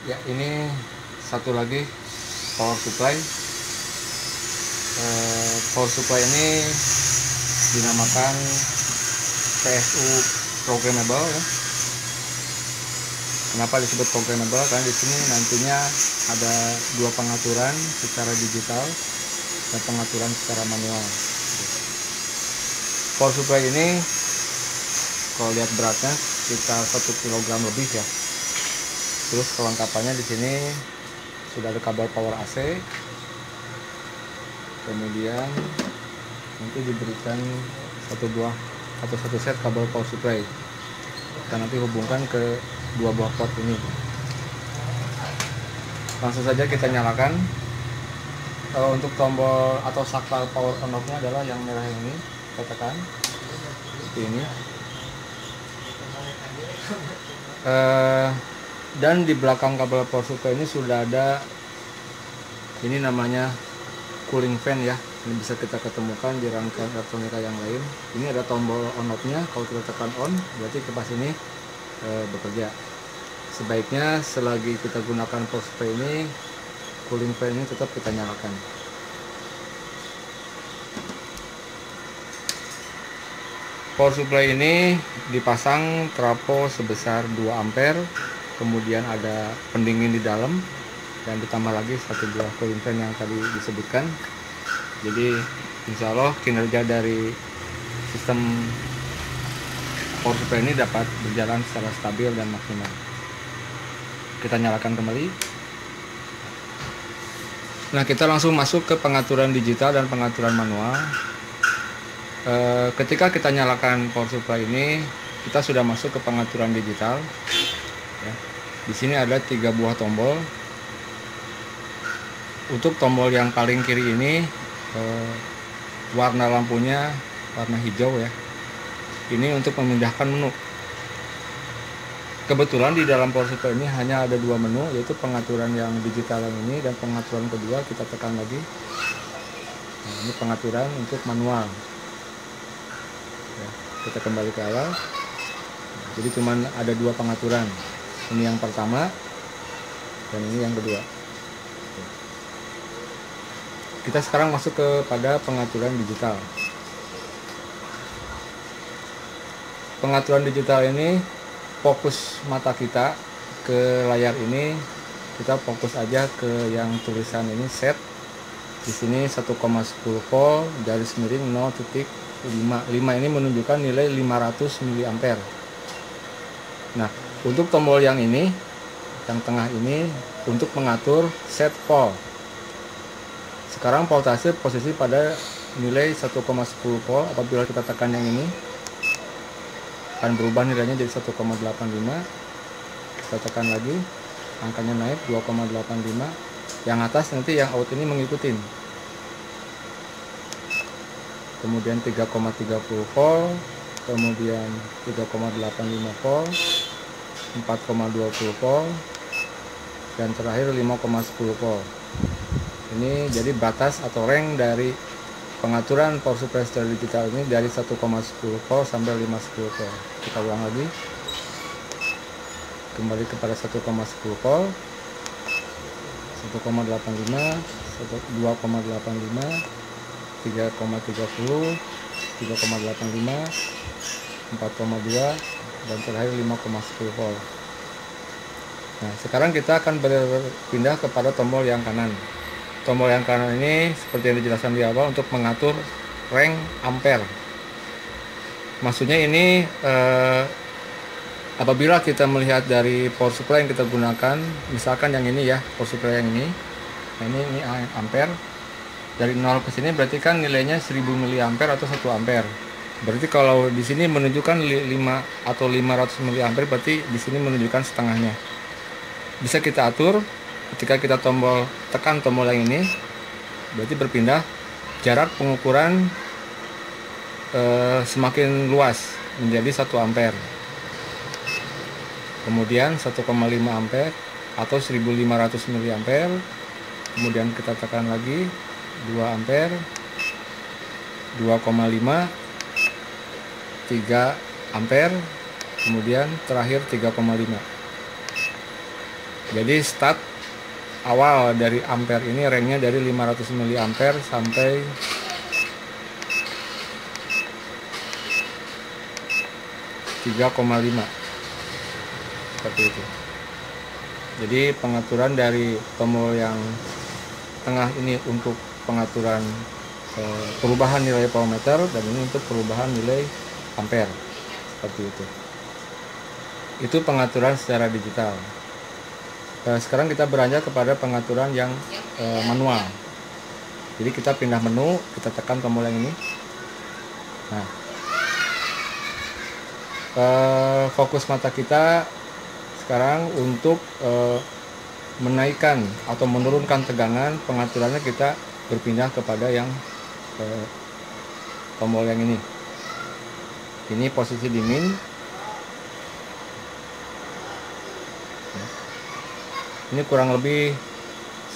Ya, ini satu lagi power supply. Power supply ini dinamakan PSU programmable ya. Kenapa disebut programmable? Karena di sini nantinya ada dua pengaturan secara digital dan pengaturan secara manual. Power supply ini kalau lihat beratnya sekitar 1 kg lebih ya. Terus kelengkapannya di sini sudah ada kabel power AC. Kemudian nanti diberikan satu set kabel power supply. Kita nanti hubungkan ke dua buah port ini. Langsung saja kita nyalakan. Untuk tombol atau saklar power on off-nya adalah yang merah ini. Kita tekan seperti ini. Dan di belakang kabel power supply ini sudah ada, ini namanya cooling fan ya. Ini bisa kita ketemukan di rangkaian elektronika yang lain. Ini ada tombol on off-nya. Kalau kita tekan on, berarti kipas ini bekerja. Sebaiknya selagi kita gunakan power supply ini, cooling fan ini tetap kita nyalakan. Power supply ini dipasang trafo sebesar 2 ampere, kemudian ada pendingin di dalam, dan ditambah lagi satu buah cooling fan yang tadi disebutkan. Jadi insya Allah kinerja dari sistem power supply ini dapat berjalan secara stabil dan maksimal. Kita nyalakan kembali. Nah, kita langsung masuk ke pengaturan digital dan pengaturan manual. Ketika kita nyalakan power supply ini, kita sudah masuk ke pengaturan digital ya. Di sini ada 3 buah tombol. Untuk tombol yang paling kiri ini warna lampunya warna hijau ya. Ini untuk memindahkan menu. Kebetulan di dalam power supply ini hanya ada 2 menu, yaitu pengaturan yang digital yang ini dan pengaturan kedua. Kita tekan lagi. Nah, ini pengaturan untuk manual. Kita kembali ke awal. Jadi cuman ada 2 pengaturan. Ini yang pertama dan ini yang kedua. Kita sekarang masuk kepada pengaturan digital. Pengaturan digital ini fokus mata kita ke layar ini. Kita fokus aja ke yang tulisan ini set. Di sini 1,10 volt garis miring 0.5 ini menunjukkan nilai 500 mA. Nah, untuk tombol yang ini, yang tengah ini untuk mengatur set volt. Sekarang voltase posisi pada nilai 1,10 volt. Apabila kita tekan yang ini, akan berubah nilainya jadi 1,85. Kita tekan lagi, angkanya naik 2,85. Yang atas nanti yang out ini mengikuti. Kemudian 3,30 volt, kemudian 3,85 volt, 4,20 volt, dan terakhir 5,10 volt. Ini jadi batas atau range dari pengaturan power supply secara digital ini dari 1,10 volt sampai 5,10 volt. Kita ulang lagi. Kembali kepada 1,10 volt, 1,85, 2,85, 3,30, 3,85, 4,2, dan terakhir 5,10 volt. Nah, sekarang kita akan berpindah kepada tombol yang kanan. Tombol yang kanan ini seperti yang dijelaskan di awal untuk mengatur rank ampere. Maksudnya ini apabila kita melihat dari power supply yang kita gunakan, misalkan yang ini ya, power supply yang ini. Nah, ini ampere. Dari 0 ke sini berarti kan nilainya 1000 mA atau 1 ampere. Berarti kalau di sini menunjukkan 5 atau 500 mA, berarti di sini menunjukkan setengahnya. Bisa kita atur ketika kita tekan tombol yang ini, berarti berpindah jarak pengukuran semakin luas menjadi 1 ampere. Kemudian 1,5 ampere atau 1500 mA. Kemudian kita tekan lagi 2 ampere, 2,5, 3 ampere, kemudian terakhir 3,5. Jadi start awal dari ampere ini range-nya dari 500 mA sampai 3,5 seperti itu. Jadi pengaturan dari tombol yang tengah ini untuk pengaturan perubahan nilai power meter, dan ini untuk perubahan nilai ampere seperti itu. Itu pengaturan secara digital. Sekarang kita beranjak kepada pengaturan yang manual. Jadi kita pindah menu, kita tekan tombol yang ini. Nah, fokus mata kita sekarang untuk menaikkan atau menurunkan tegangan. Pengaturannya kita berpindah kepada yang tombol yang ini. Ini posisi dimin. Ini kurang lebih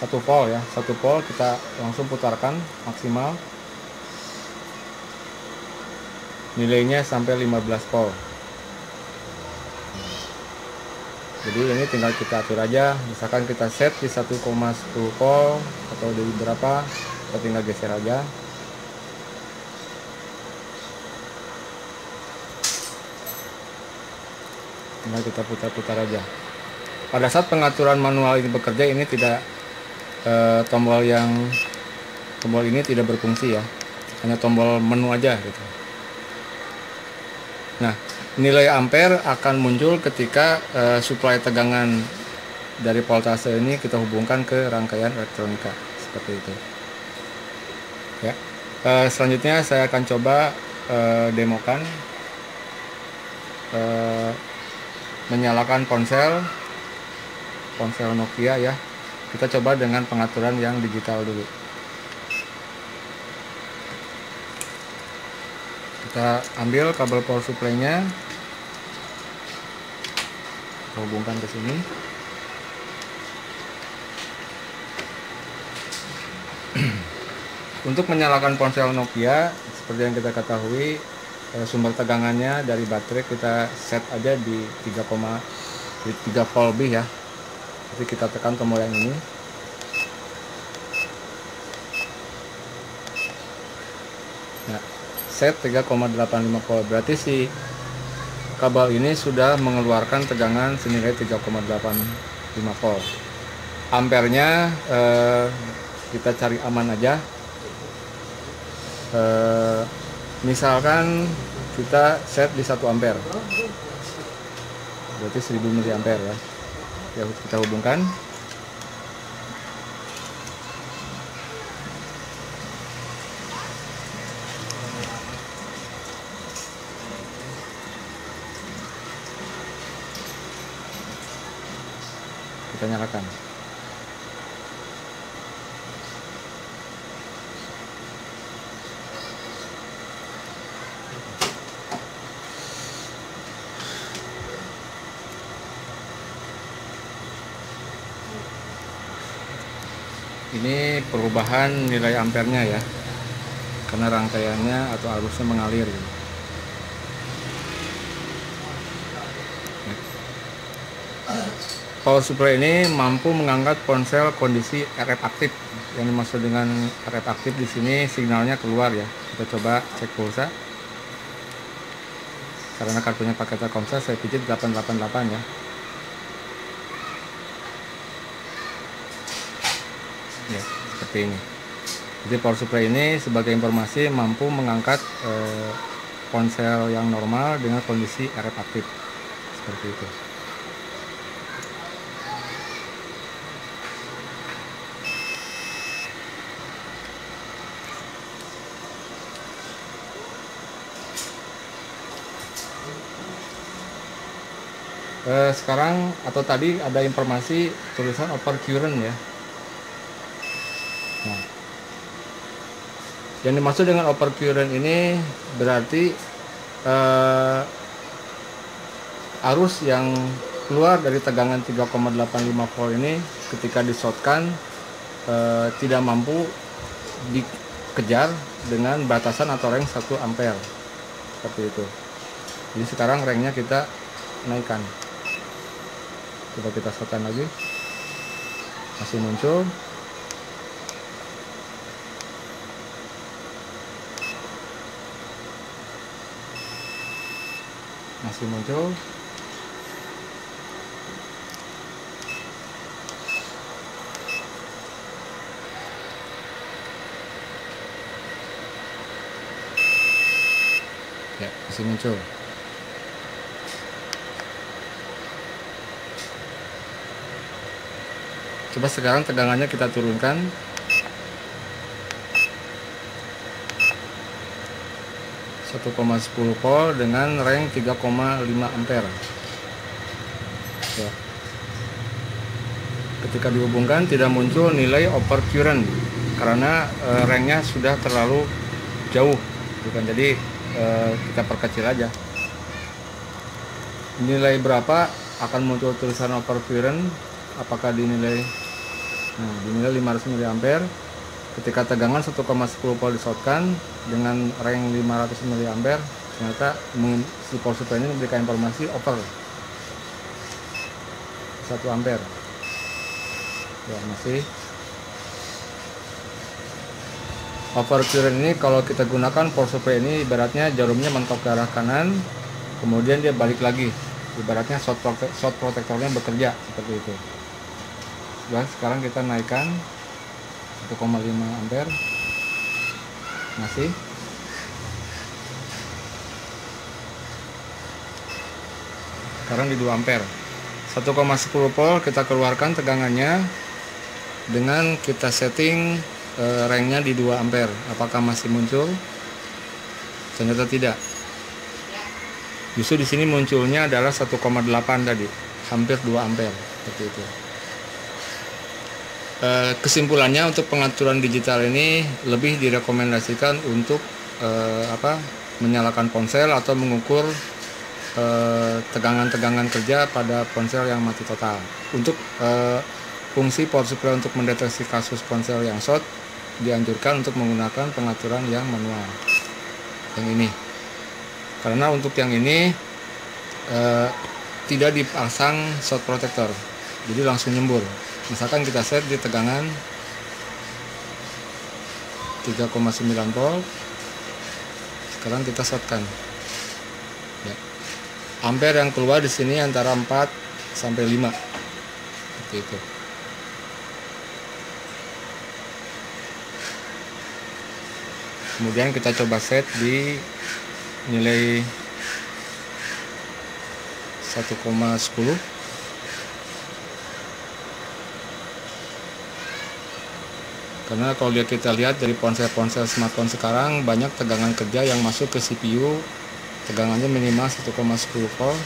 1 volt ya, 1 volt kita langsung putarkan maksimal. Nilainya sampai 15 volt. Jadi ini tinggal kita atur aja, misalkan kita set di 1,10 volt atau di berapa, kita tinggal geser aja. Tinggal kita putar-putar aja. Pada saat pengaturan manual ini bekerja, ini tidak tombol ini tidak berfungsi ya, hanya tombol menu aja gitu. Nah, nilai ampere akan muncul ketika suplai tegangan dari voltase ini kita hubungkan ke rangkaian elektronika seperti itu. Ya, selanjutnya saya akan coba demokan menyalakan ponsel Nokia ya. Kita coba dengan pengaturan yang digital dulu. Kita ambil kabel power supply-nya, kita hubungkan ke sini. Untuk menyalakan ponsel Nokia, seperti yang kita ketahui, sumber tegangannya dari baterai kita set aja di 3 volt lebih ya. Jadi kita tekan tombol yang ini. Nah, set 3,85 volt. Berarti si kabel ini sudah mengeluarkan tegangan senilai 3,85 volt. Ampernya kita cari aman aja. Misalkan kita set di 1 ampere. Berarti 1000 mA ya. Ya, kita hubungkan. Kita nyalakan. Ini perubahan nilai ampernya ya, karena rangkaiannya atau arusnya mengalir gitu. Power supply ini mampu mengangkat ponsel kondisi RF aktif. Yang dimaksud dengan RF aktif di sini sinyalnya keluar ya. Kita coba cek pulsa. Karena kartunya pakai Telkomsel, saya pijit 888 ya. Ya, seperti ini. Jadi power supply ini sebagai informasi mampu mengangkat ponsel yang normal dengan kondisi RF aktif seperti itu. Sekarang atau tadi ada informasi tulisan overcurrent ya. Nah, yang dimaksud dengan overcurrent ini berarti arus yang keluar dari tegangan 3,85 volt ini ketika di-shortkan tidak mampu dikejar dengan batasan atau range 1 ampere seperti itu. Jadi sekarang range-nya kita naikkan. Coba kita shortkan lagi. masih muncul. Masih muncul. Ya, masih muncul. Coba sekarang tegangannya kita turunkan. 1,10 volt dengan rank 3,5 ampere. Ya. Ketika dihubungkan tidak muncul nilai overcurrent karena ranknya sudah terlalu jauh, bukan. Jadi kita perkecil aja. Nilai berapa akan muncul tulisan overcurrent? Apakah dinilai? Nah, dinilai 500 mA. Ketika tegangan 1,10 volt disortkan dengan rank 500 mA, ternyata si power supply ini memberikan informasi over 1 ampere. Ya, masih overcurrent ini kalau kita gunakan power supply ini ibaratnya jarumnya mentok ke arah kanan, kemudian dia balik lagi, ibaratnya short protectornya bekerja seperti itu. Sekarang kita naikkan 1,5 ampere, masih. Sekarang di 2 ampere. 1,10 volt kita keluarkan tegangannya dengan kita setting ranknya di 2 ampere. Apakah masih muncul? Ternyata tidak. Justru di sini munculnya adalah 1,8 tadi, hampir 2 ampere seperti itu. Kesimpulannya, untuk pengaturan digital ini lebih direkomendasikan untuk menyalakan ponsel atau mengukur tegangan-tegangan kerja pada ponsel yang mati total. Untuk fungsi power supply untuk mendeteksi kasus ponsel yang short, dianjurkan untuk menggunakan pengaturan yang manual, yang ini. Karena untuk yang ini tidak dipasang short protector, jadi langsung nyembur. Misalkan kita set di tegangan 3,9 volt, sekarang kita shortkan. Ya. Ampere yang keluar di sini antara 4 sampai 5, seperti itu. Kemudian kita coba set di nilai 1,10. Karena kalau kita lihat dari ponsel-ponsel smartphone sekarang, banyak tegangan kerja yang masuk ke CPU, tegangannya minimal 1,10 volt.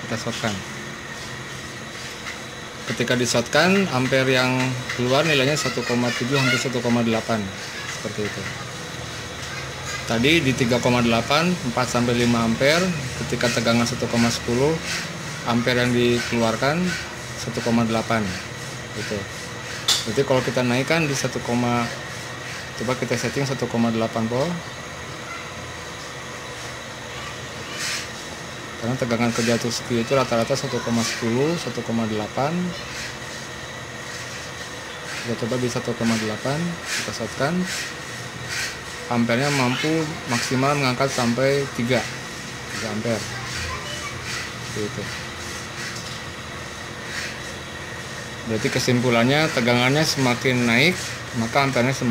Kita shortkan. Ketika di-shortkan, ampere yang keluar nilainya 1,7 hampir 1,8, seperti itu. Tadi di 3,8, 4 sampai 5 ampere. Ketika tegangan 1,10, ampere yang dikeluarkan 1,8 gitu. Jadi kalau kita naikkan di 1, coba kita setting 1,8 volt. Karena tegangan kerja CPU itu rata-rata 1,10, 1,8. Kita coba di 1,8, kita shortkan. Ampernya mampu maksimal mengangkat sampai 3 ampere. Seperti itu. Berarti kesimpulannya, tegangannya semakin naik, maka ampernya semakin